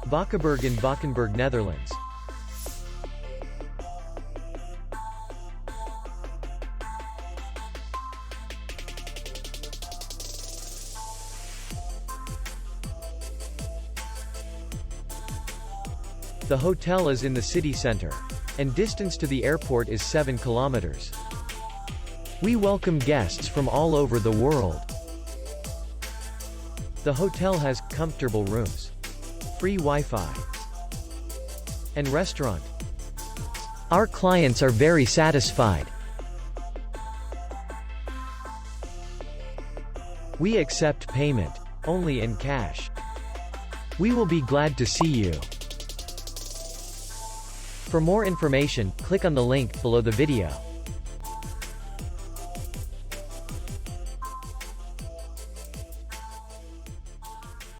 Valkeberg in Valkenburg, Netherlands. The hotel is in the city center, and distance to the airport is 7 kilometers. We welcome guests from all over the world. The hotel has comfortable rooms, free Wi-Fi, and restaurant. Our clients are very satisfied. We accept payment only in cash. We will be glad to see you. For more information, click on the link below the video.